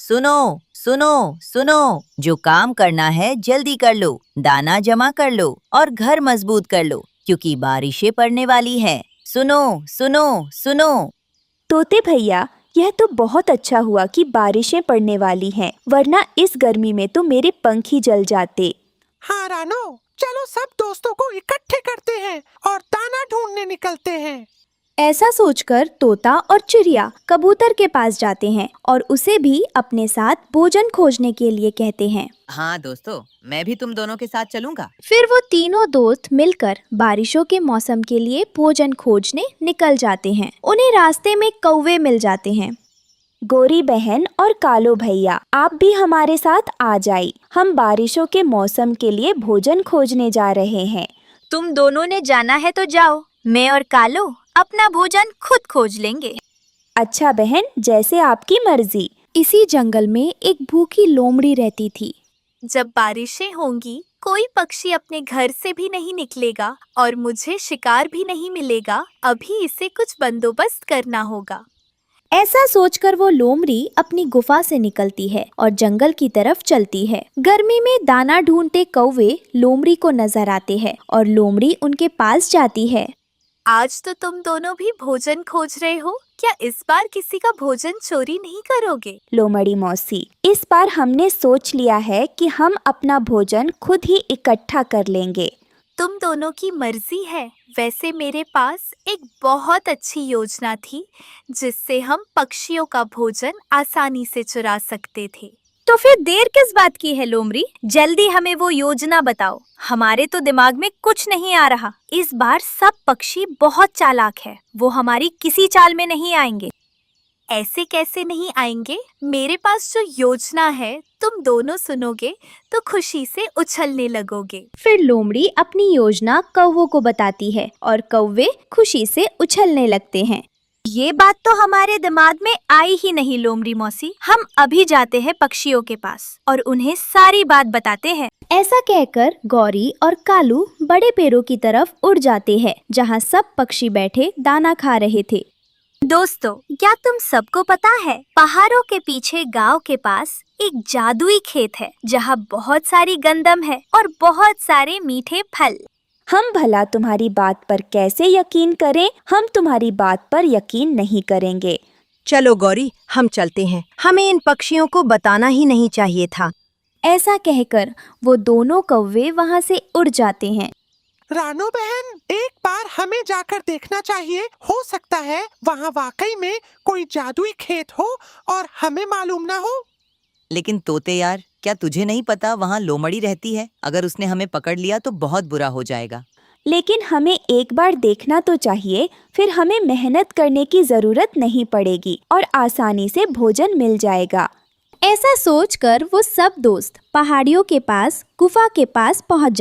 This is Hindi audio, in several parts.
सुनो सुनो सुनो, जो काम करना है जल्दी कर लो, दाना जमा कर लो और घर मजबूत कर लो, क्योंकि बारिशें पड़ने वाली हैं। सुनो सुनो सुनो। तोते भैया, यह तो बहुत अच्छा हुआ कि बारिशें पड़ने वाली हैं, वरना इस गर्मी में तो मेरे पंख ही जल जाते। हाँ रानो, चलो सब दोस्तों को इकट्ठे करते हैं और दाना ढूंढने निकलते हैं। ऐसा सोचकर तोता और चिड़िया कबूतर के पास जाते हैं और उसे भी अपने साथ भोजन खोजने के लिए कहते हैं। हाँ दोस्तों, मैं भी तुम दोनों के साथ चलूंगा। फिर वो तीनों दोस्त मिलकर बारिशों के मौसम के लिए भोजन खोजने निकल जाते हैं। उन्हें रास्ते में कौवे मिल जाते हैं। गोरी बहन और कालो भैया, आप भी हमारे साथ आ जाइए। हम बारिशों के मौसम के लिए भोजन खोजने जा रहे हैं। तुम दोनों ने जाना है तो जाओ, मैं और कालो अपना भोजन खुद खोज लेंगे। अच्छा बहन, जैसे आपकी मर्जी। इसी जंगल में एक भूखी लोमड़ी रहती थी। जब बारिशें होंगी, कोई पक्षी अपने घर से भी नहीं निकलेगा और मुझे शिकार भी नहीं मिलेगा। अभी इसे कुछ बंदोबस्त करना होगा। ऐसा सोचकर वो लोमड़ी अपनी गुफा से निकलती है और जंगल की तरफ चलती है। गर्मी में दाना ढूंढते कौवे लोमड़ी को नजर आते हैं और लोमड़ी उनके पास जाती है। आज तो तुम दोनों भी भोजन खोज रहे हो, क्या इस बार किसी का भोजन चोरी नहीं करोगे? लोमड़ी मौसी, इस बार हमने सोच लिया है कि हम अपना भोजन खुद ही इकट्ठा कर लेंगे। तुम दोनों की मर्जी है। वैसे मेरे पास एक बहुत अच्छी योजना थी, जिससे हम पक्षियों का भोजन आसानी से चुरा सकते थे। तो फिर देर किस बात की है लोमड़ी? जल्दी हमें वो योजना बताओ। हमारे तो दिमाग में कुछ नहीं आ रहा। इस बार सब पक्षी बहुत चालाक है, वो हमारी किसी चाल में नहीं आएंगे। ऐसे कैसे नहीं आएंगे? मेरे पास जो योजना है, तुम दोनों सुनोगे तो खुशी से उछलने लगोगे। फिर लोमड़ी अपनी योजना कौवों को बताती है और कौवे खुशी से उछलने लगते हैं। ये बात तो हमारे दिमाग में आई ही नहीं लोमड़ी मौसी। हम अभी जाते हैं पक्षियों के पास और उन्हें सारी बात बताते हैं। ऐसा कहकर गौरी और कालू बड़े पेड़ों की तरफ उड़ जाते हैं, जहाँ सब पक्षी बैठे दाना खा रहे थे। दोस्तों, क्या तुम सबको पता है, पहाड़ों के पीछे गांव के पास एक जादुई खेत है, जहाँ बहुत सारी गंदम है और बहुत सारे मीठे फल। हम भला तुम्हारी बात पर कैसे यकीन करें? हम तुम्हारी बात पर यकीन नहीं करेंगे। चलो गौरी, हम चलते हैं। हमें इन पक्षियों को बताना ही नहीं चाहिए था। ऐसा कहकर वो दोनों कौवे वहाँ से उड़ जाते हैं। रानो बहन, एक बार हमें जाकर देखना चाहिए। हो सकता है वहाँ वाकई में कोई जादुई खेत हो और हमें मालूम ना हो। लेकिन तोते यार, क्या तुझे नहीं पता वहाँ लोमड़ी रहती है? अगर उसने हमें पकड़ लिया तो बहुत बुरा हो जाएगा। लेकिन हमें एक बार देखना तो चाहिए, फिर हमें मेहनत करने की जरूरत नहीं पड़ेगी और आसानी से भोजन मिल जाएगा। ऐसा सोचकर वो सब दोस्त पहाड़ियों के पास गुफा के पास पहुँच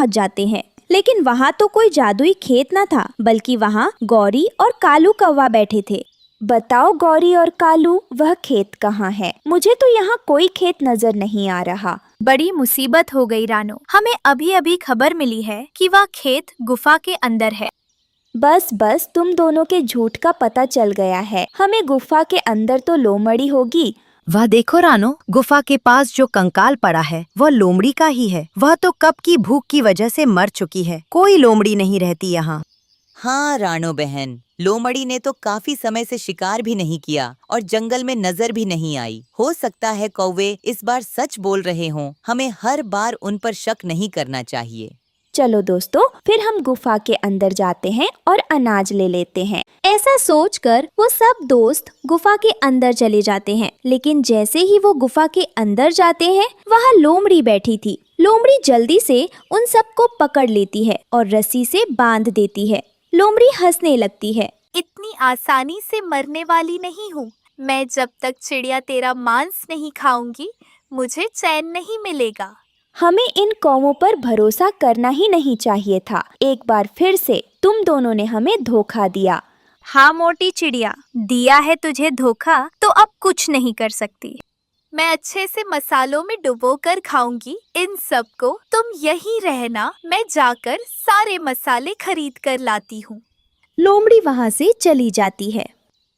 जाते हैं। लेकिन वहाँ तो कोई जादुई खेत न था, बल्कि वहाँ गौरी और कालू कौवा बैठे थे। बताओ गौरी और कालू, वह खेत कहाँ है? मुझे तो यहाँ कोई खेत नजर नहीं आ रहा। बड़ी मुसीबत हो गई रानो। हमें अभी अभी खबर मिली है कि वह खेत गुफा के अंदर है। बस तुम दोनों के झूठ का पता चल गया है। हमें गुफा के अंदर तो लोमड़ी होगी। वह देखो रानो, गुफा के पास जो कंकाल पड़ा है वह लोमड़ी का ही है। वह तो कब की भूख की वजह से मर चुकी है। कोई लोमड़ी नहीं रहती यहाँ। हाँ रानो बहन, लोमड़ी ने तो काफी समय से शिकार भी नहीं किया और जंगल में नजर भी नहीं आई। हो सकता है कौवे इस बार सच बोल रहे हों। हमें हर बार उन पर शक नहीं करना चाहिए। चलो दोस्तों, फिर हम गुफा के अंदर जाते हैं और अनाज ले लेते हैं। ऐसा सोचकर वो सब दोस्त गुफा के अंदर चले जाते हैं। लेकिन जैसे ही वो गुफा के अंदर जाते हैं, वहाँ लोमड़ी बैठी थी। लोमड़ी जल्दी से उन सबको पकड़ लेती है और रस्सी से बांध देती है। लोमड़ी हंसने लगती है। इतनी आसानी से मरने वाली नहीं हूँ मैं। जब तक चिड़िया तेरा मांस नहीं खाऊंगी, मुझे चैन नहीं मिलेगा। हमें इन कौवों पर भरोसा करना ही नहीं चाहिए था। एक बार फिर से तुम दोनों ने हमें धोखा दिया। हाँ मोटी चिड़िया, दिया है तुझे धोखा तो अब कुछ नहीं कर सकती। मैं अच्छे से मसालों में डुबो कर खाऊंगी इन सबको। तुम यहीं रहना, मैं जाकर सारे मसाले खरीद कर लाती हूँ। लोमड़ी वहाँ से चली जाती है।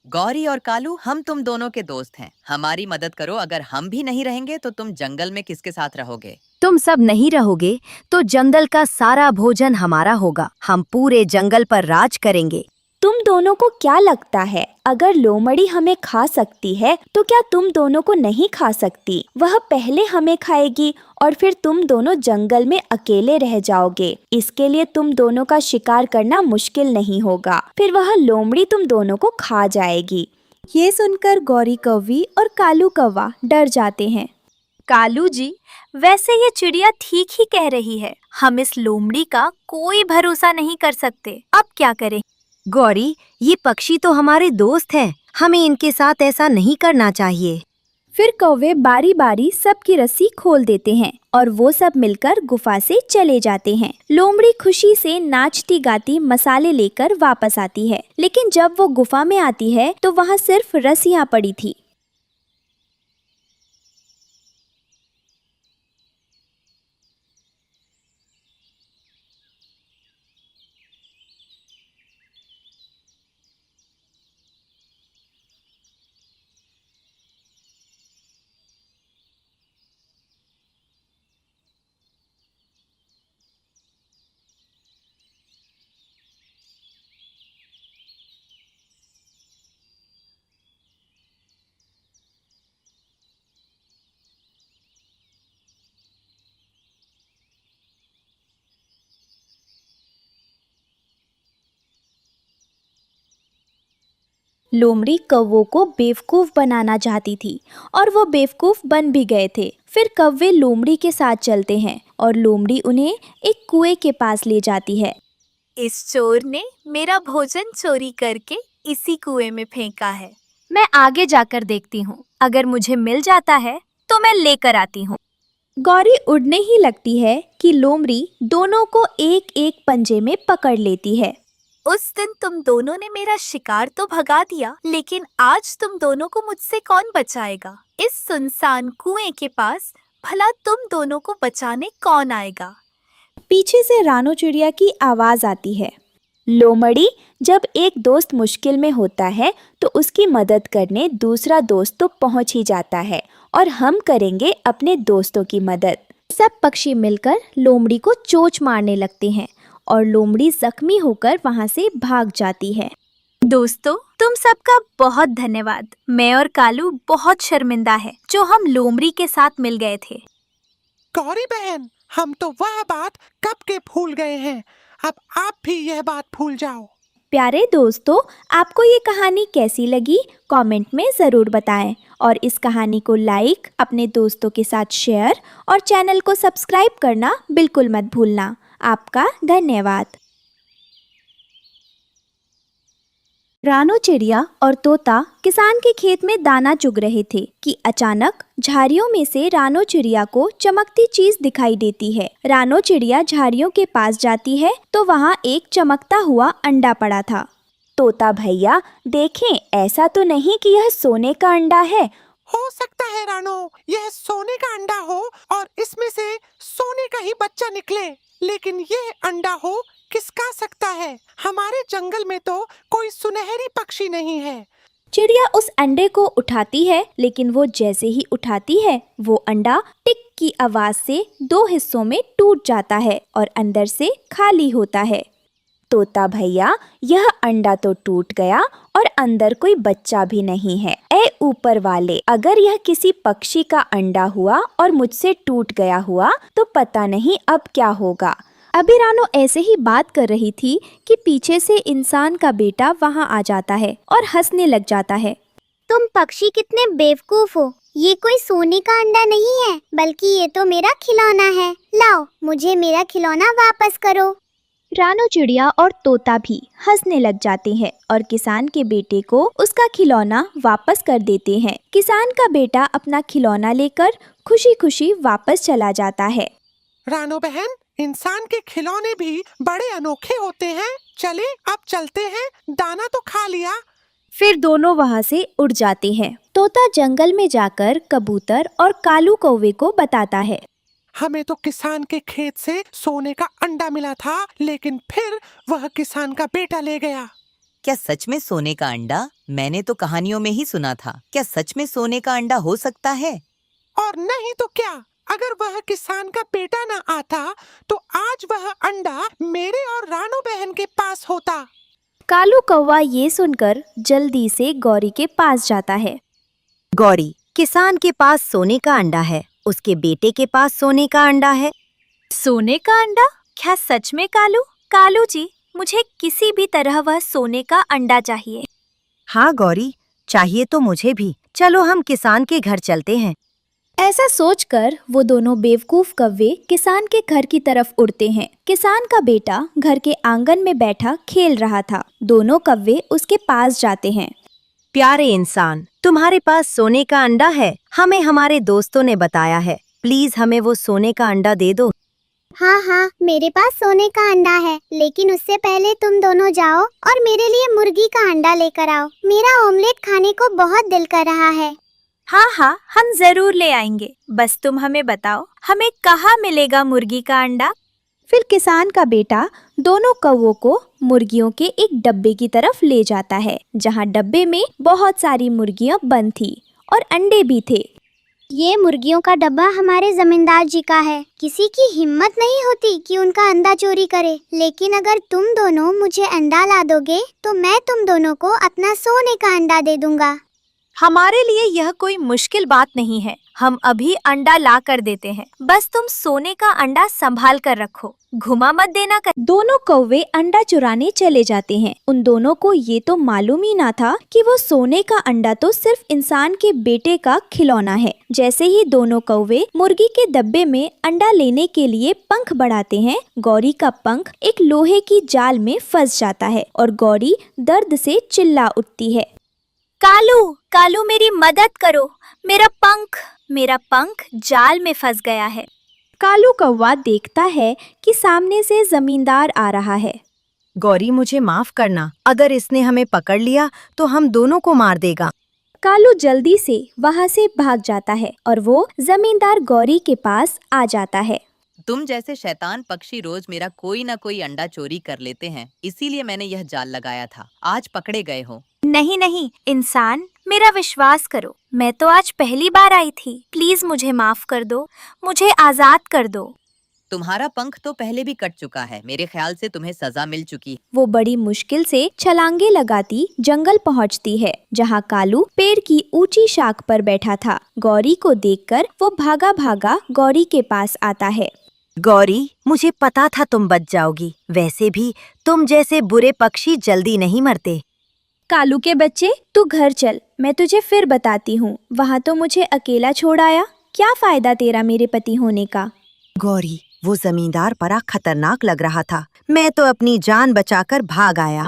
गौरी और कालू, हम तुम दोनों के दोस्त हैं। हमारी मदद करो। अगर हम भी नहीं रहेंगे तो तुम जंगल में किसके साथ रहोगे? तुम सब नहीं रहोगे तो जंगल का सारा भोजन हमारा होगा। हम पूरे जंगल पर राज करेंगे। तुम दोनों को क्या लगता है, अगर लोमड़ी हमें खा सकती है तो क्या तुम दोनों को नहीं खा सकती? वह पहले हमें खाएगी और फिर तुम दोनों जंगल में अकेले रह जाओगे। इसके लिए तुम दोनों का शिकार करना मुश्किल नहीं होगा। फिर वह लोमड़ी तुम दोनों को खा जाएगी। ये सुनकर गौरी कौवी और कालू कौवा डर जाते हैं। कालू जी, वैसे ये चिड़िया ठीक ही कह रही है। हम इस लोमड़ी का कोई भरोसा नहीं कर सकते। अब क्या करें? गौरी, ये पक्षी तो हमारे दोस्त हैं। हमें इनके साथ ऐसा नहीं करना चाहिए। फिर कौवे बारी बारी सबकी रस्सी खोल देते हैं और वो सब मिलकर गुफा से चले जाते हैं। लोमड़ी खुशी से नाचती गाती मसाले लेकर वापस आती है, लेकिन जब वो गुफा में आती है तो वहाँ सिर्फ रस्सियाँ पड़ी थी। लोमड़ी कौवों को बेवकूफ बनाना चाहती थी और वो बेवकूफ बन भी गए थे। फिर कौवे लोमड़ी के साथ चलते हैं और लोमड़ी उन्हें एक कुएं के पास ले जाती है। इस चोर ने मेरा भोजन चोरी करके इसी कुएं में फेंका है। मैं आगे जाकर देखती हूँ। अगर मुझे मिल जाता है तो मैं लेकर आती हूँ। गौरी उड़ने ही लगती है कि लोमड़ी दोनों को एक एक पंजे में पकड़ लेती है। उस दिन तुम दोनों ने मेरा शिकार तो भगा दिया, लेकिन आज तुम दोनों को मुझसे कौन बचाएगा? इस सुनसान कुएं के पास भला तुम दोनों को बचाने कौन आएगा? पीछे से रानो चिड़िया की आवाज आती है। लोमड़ी, जब एक दोस्त मुश्किल में होता है तो उसकी मदद करने दूसरा दोस्त तो पहुंच ही जाता है, और हम करेंगे अपने दोस्तों की मदद। सब पक्षी मिलकर लोमड़ी को चोंच मारने लगते हैं और लोमड़ी जख्मी होकर वहां से भाग जाती है। दोस्तों, तुम सबका बहुत धन्यवाद। मैं और कालू बहुत शर्मिंदा है जो हम लोमड़ी के साथ मिल गए थे। गौरी बहन, हम तो वह बात कब के भूल गए हैं। अब आप भी यह बात भूल जाओ। प्यारे दोस्तों, आपको ये कहानी कैसी लगी कमेंट में ज़रूर बताएं, और इस कहानी को लाइक, अपने दोस्तों के साथ शेयर और चैनल को सब्सक्राइब करना बिल्कुल मत भूलना। आपका धन्यवाद। रानो चिड़िया और तोता किसान के खेत में दाना चुग रहे थे कि अचानक झाड़ियों में से रानो चिड़िया को चमकती चीज दिखाई देती है। रानो चिड़िया झाड़ियों के पास जाती है तो वहाँ एक चमकता हुआ अंडा पड़ा था। तोता भैया, देखें, ऐसा तो नहीं कि यह सोने का अंडा है? हो सकता है रानो, यह सोने का अंडा हो और इसमें से सोने का ही बच्चा निकले, लेकिन यह अंडा हो किसका सकता है? हमारे जंगल में तो कोई सुनहरी पक्षी नहीं है। चिड़िया उस अंडे को उठाती है, लेकिन वो जैसे ही उठाती है वो अंडा टिक की आवाज से दो हिस्सों में टूट जाता है और अंदर से खाली होता है। तोता भैया, यह अंडा तो टूट गया और अंदर कोई बच्चा भी नहीं है। ए ऊपर वाले, अगर यह किसी पक्षी का अंडा हुआ और मुझसे टूट गया हुआ तो पता नहीं अब क्या होगा। अभी रानो ऐसे ही बात कर रही थी कि पीछे से इंसान का बेटा वहाँ आ जाता है और हंसने लग जाता है। तुम पक्षी कितने बेवकूफ हो। ये कोई सोने का अंडा नहीं है, बल्कि ये तो मेरा खिलौना है। लाओ, मुझे मेरा खिलौना वापस करो। रानो चिड़िया और तोता भी हंसने लग जाते हैं और किसान के बेटे को उसका खिलौना वापस कर देते हैं। किसान का बेटा अपना खिलौना लेकर खुशी खुशी वापस चला जाता है। रानो बहन, इंसान के खिलौने भी बड़े अनोखे होते हैं। चले, अब चलते हैं। दाना तो खा लिया। फिर दोनों वहाँ से उड़ जाते हैं। तोता जंगल में जाकर कबूतर और कालू कौवे को बताता है। हमें तो किसान के खेत से सोने का अंडा मिला था, लेकिन फिर वह किसान का बेटा ले गया। क्या सच में सोने का अंडा? मैंने तो कहानियों में ही सुना था। क्या सच में सोने का अंडा हो सकता है? और नहीं तो क्या, अगर वह किसान का बेटा न आता तो आज वह अंडा मेरे और रानू बहन के पास होता। कालू कौवा ये सुनकर जल्दी से गौरी के पास जाता है। गौरी, किसान के पास सोने का अंडा है, उसके बेटे के पास सोने का अंडा है। सोने का अंडा? क्या सच में कालू? कालू जी, मुझे किसी भी तरह वह सोने का अंडा चाहिए। हाँ गौरी, चाहिए तो मुझे भी। चलो हम किसान के घर चलते हैं। ऐसा सोचकर वो दोनों बेवकूफ कौवे किसान के घर की तरफ उड़ते हैं। किसान का बेटा घर के आंगन में बैठा खेल रहा था। दोनों कौवे उसके पास जाते हैं। प्यारे इंसान, तुम्हारे पास सोने का अंडा है, हमें हमारे दोस्तों ने बताया है। प्लीज हमें वो सोने का अंडा दे दो। हाँ हाँ, मेरे पास सोने का अंडा है, लेकिन उससे पहले तुम दोनों जाओ और मेरे लिए मुर्गी का अंडा लेकर आओ। मेरा ऑमलेट खाने को बहुत दिल कर रहा है। हाँ हाँ, हम जरूर ले आएंगे। बस तुम हमें बताओ, हमें कहाँ मिलेगा मुर्गी का अंडा? फिर किसान का बेटा दोनों कौवों को मुर्गियों के एक डब्बे की तरफ ले जाता है, जहाँ डब्बे में बहुत सारी मुर्गियाँ बंद थी और अंडे भी थे। ये मुर्गियों का डब्बा हमारे जमींदार जी का है। किसी की हिम्मत नहीं होती कि उनका अंडा चोरी करे, लेकिन अगर तुम दोनों मुझे अंडा ला दोगे तो मैं तुम दोनों को अपना सोने का अंडा दे दूंगा। हमारे लिए यह कोई मुश्किल बात नहीं है, हम अभी अंडा ला कर देते हैं। बस तुम सोने का अंडा संभाल कर रखो, घुमा मत देना कर। दोनों कौवे अंडा चुराने चले जाते हैं। उन दोनों को ये तो मालूम ही ना था कि वो सोने का अंडा तो सिर्फ इंसान के बेटे का खिलौना है। जैसे ही दोनों कौवे मुर्गी के डब्बे में अंडा लेने के लिए पंख बढ़ाते हैं, गौरी का पंख एक लोहे की जाल में फंस जाता है और गौरी दर्द से चिल्ला उठती है। कालू, कालू मेरी मदद करो, मेरा पंख जाल में फंस गया है। कालू कौवा देखता है कि सामने से जमींदार आ रहा है। गौरी, मुझे माफ करना, अगर इसने हमें पकड़ लिया तो हम दोनों को मार देगा। कालू जल्दी से वहाँ से भाग जाता है और वो जमींदार गौरी के पास आ जाता है। तुम जैसे शैतान पक्षी रोज मेरा कोई ना कोई अंडा चोरी कर लेते हैं, इसीलिए मैंने यह जाल लगाया था। आज पकड़े गए हो। नहीं नहीं इंसान, मेरा विश्वास करो, मैं तो आज पहली बार आई थी। प्लीज मुझे माफ कर दो, मुझे आजाद कर दो। तुम्हारा पंख तो पहले भी कट चुका है, मेरे ख्याल से तुम्हें सजा मिल चुकी है। वो बड़ी मुश्किल से छलांगे लगाती जंगल पहुंचती है, जहां कालू पेड़ की ऊंची शाख पर बैठा था। गौरी को देखकर वो भागा भागा गौरी के पास आता है। गौरी, मुझे पता था तुम बच जाओगी। वैसे भी तुम जैसे बुरे पक्षी जल्दी नहीं मरते। कालू के बच्चे, तू घर चल, मैं तुझे फिर बताती हूँ। वहाँ तो मुझे अकेला छोड़ आया, क्या फायदा तेरा मेरे पति होने का। गौरी, वो जमींदार परा खतरनाक लग रहा था, मैं तो अपनी जान बचाकर भाग आया।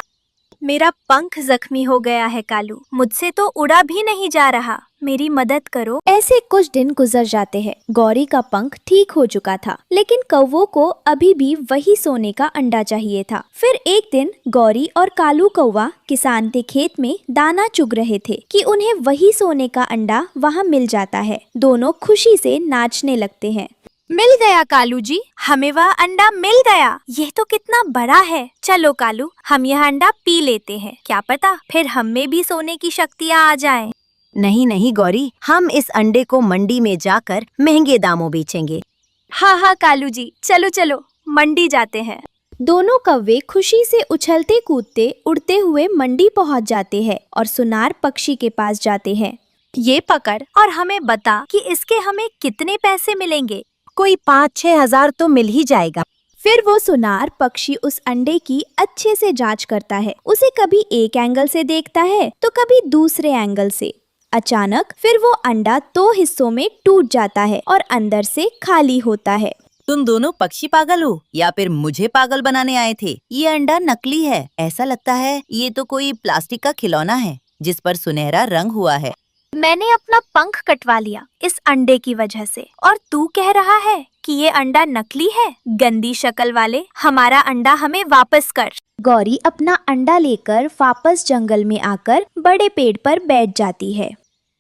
मेरा पंख जख्मी हो गया है कालू, मुझसे तो उड़ा भी नहीं जा रहा, मेरी मदद करो। ऐसे कुछ दिन गुजर जाते हैं। गौरी का पंख ठीक हो चुका था, लेकिन कौवों को अभी भी वही सोने का अंडा चाहिए था। फिर एक दिन गौरी और कालू कौवा किसान के खेत में दाना चुग रहे थे कि उन्हें वही सोने का अंडा वहाँ मिल जाता है। दोनों खुशी से नाचने लगते हैं। मिल गया कालू जी, हमें वह अंडा मिल गया। यह तो कितना बड़ा है। चलो कालू, हम यह अंडा पी लेते हैं, क्या पता फिर हम में भी सोने की शक्तियाँ आ जाएं। नहीं नहीं गौरी, हम इस अंडे को मंडी में जाकर महंगे दामों बेचेंगे। हाँ हाँ कालू जी, चलो चलो मंडी जाते हैं। दोनों कौवे खुशी से उछलते कूदते उड़ते हुए मंडी पहुंच जाते हैं और सुनार पक्षी के पास जाते हैं। ये पकड़ और हमें बता कि इसके हमें कितने पैसे मिलेंगे। कोई 5-6 हजार तो मिल ही जाएगा। फिर वो सुनार पक्षी उस अंडे की अच्छे से जांच करता है। उसे कभी एक एंगल से देखता है तो कभी दूसरे एंगल से। अचानक फिर वो अंडा 2 हिस्सों में टूट जाता है और अंदर से खाली होता है। तुम दोनों पक्षी पागल हो या फिर मुझे पागल बनाने आए थे? ये अंडा नकली है, ऐसा लगता है ये तो कोई प्लास्टिक का खिलौना है जिस पर सुनहरा रंग हुआ है। मैंने अपना पंख कटवा लिया इस अंडे की वजह से, और तू कह रहा है कि ये अंडा नकली है? गंदी शक्ल वाले, हमारा अंडा हमें वापस कर। गौरी अपना अंडा लेकर वापस जंगल में आकर बड़े पेड़ पर बैठ जाती है।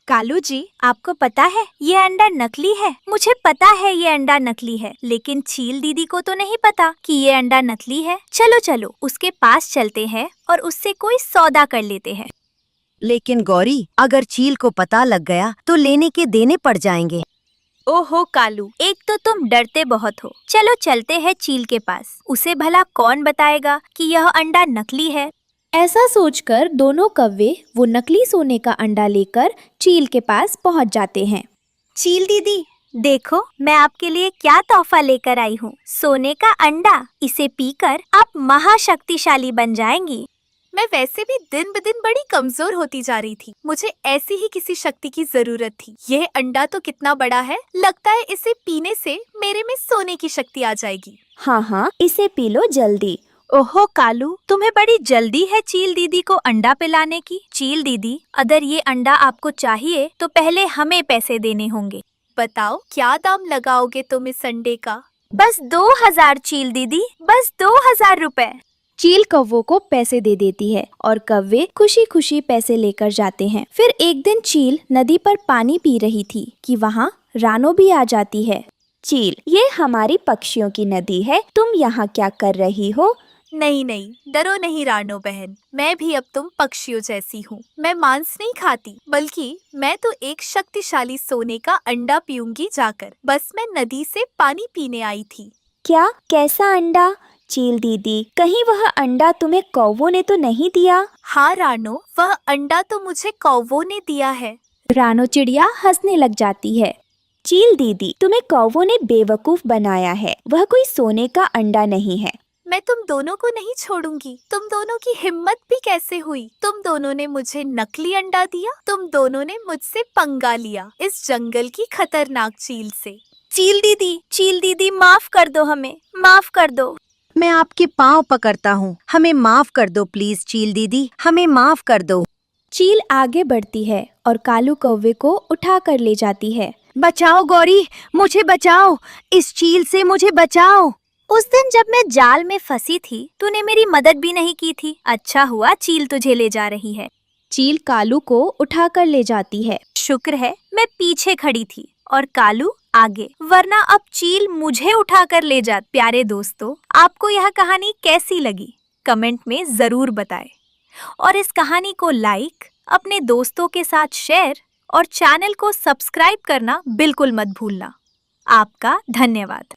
कालू जी, आपको पता है ये अंडा नकली है। मुझे पता है ये अंडा नकली है, लेकिन चील दीदी को तो नहीं पता कि ये अंडा नकली है। चलो चलो उसके पास चलते हैं और उससे कोई सौदा कर लेते हैं। लेकिन गौरी, अगर चील को पता लग गया तो लेने के देने पड़ जाएंगे। ओहो कालू, एक तो तुम डरते बहुत हो। चलो चलते हैं चील के पास। उसे भला कौन बताएगा कि यह अंडा नकली है। ऐसा सोचकर दोनों कौवे वो नकली सोने का अंडा लेकर चील के पास पहुंच जाते हैं। चील दीदी, देखो मैं आपके लिए क्या तोहफा लेकर आई हूँ। सोने का अंडा। इसे पीकर आप महाशक्तिशाली बन जाएंगी। मैं वैसे भी दिन ब दिन बड़ी कमजोर होती जा रही थी। मुझे ऐसी ही किसी शक्ति की जरूरत थी। यह अंडा तो कितना बड़ा है, लगता है इसे पीने से मेरे में सोने की शक्ति आ जाएगी। हाँ हाँ, इसे पी लो जल्दी। ओहो कालू, तुम्हें बड़ी जल्दी है चील दीदी को अंडा पिलाने की। चील दीदी, अगर ये अंडा आपको चाहिए तो पहले हमें पैसे देने होंगे। बताओ क्या दाम लगाओगे तुम इस अंडे का? बस 2000 चील दीदी, बस 2000 रुपए। चील कौवों को पैसे दे देती है और कौवे खुशी खुशी पैसे लेकर जाते हैं। फिर एक दिन चील नदी पर पानी पी रही थी कि वहाँ रानो भी आ जाती है। चील, ये हमारी पक्षियों की नदी है, तुम यहाँ क्या कर रही हो? नहीं नहीं, डरो नहीं रानो बहन, मैं भी अब तुम पक्षियों जैसी हूँ। मैं मांस नहीं खाती, बल्कि मैं तो एक शक्तिशाली सोने का अंडा पीऊंगी जाकर। बस मैं नदी से पानी पीने आई थी। क्या? कैसा अंडा? चील दीदी, कहीं वह अंडा तुम्हें कौवों ने तो नहीं दिया? हाँ रानो, वह अंडा तो मुझे कौवों ने दिया है। रानो चिड़िया हंसने लग जाती है। चील दीदी, तुम्हें कौवों ने बेवकूफ बनाया है, वह कोई सोने का अंडा नहीं है। मैं तुम दोनों को नहीं छोड़ूंगी। तुम दोनों की हिम्मत भी कैसे हुई? तुम दोनों ने मुझे नकली अंडा दिया। तुम दोनों ने मुझसे पंगा लिया इस जंगल की खतरनाक चील से। चील दीदी माफ कर दो, हमें माफ कर दो। मैं आपके पाँव पकड़ता हूँ, हमें माफ कर दो प्लीज चील दीदी, हमें माफ कर दो। चील आगे बढ़ती है और कालू कौवे को उठा कर ले जाती है। बचाओ गौरी, मुझे बचाओ, इस चील से मुझे बचाओ। उस दिन जब मैं जाल में फंसी थी, तूने मेरी मदद भी नहीं की थी। अच्छा हुआ चील तुझे ले जा रही है। चील कालू को उठा कर ले जाती है। शुक्र है मैं पीछे खड़ी थी और कालू आगे, वरना अब चील मुझे उठाकर ले जात। प्यारे दोस्तों, आपको यह कहानी कैसी लगी कमेंट में जरूर बताएं और इस कहानी को लाइक, अपने दोस्तों के साथ शेयर और चैनल को सब्सक्राइब करना बिल्कुल मत भूलना। आपका धन्यवाद।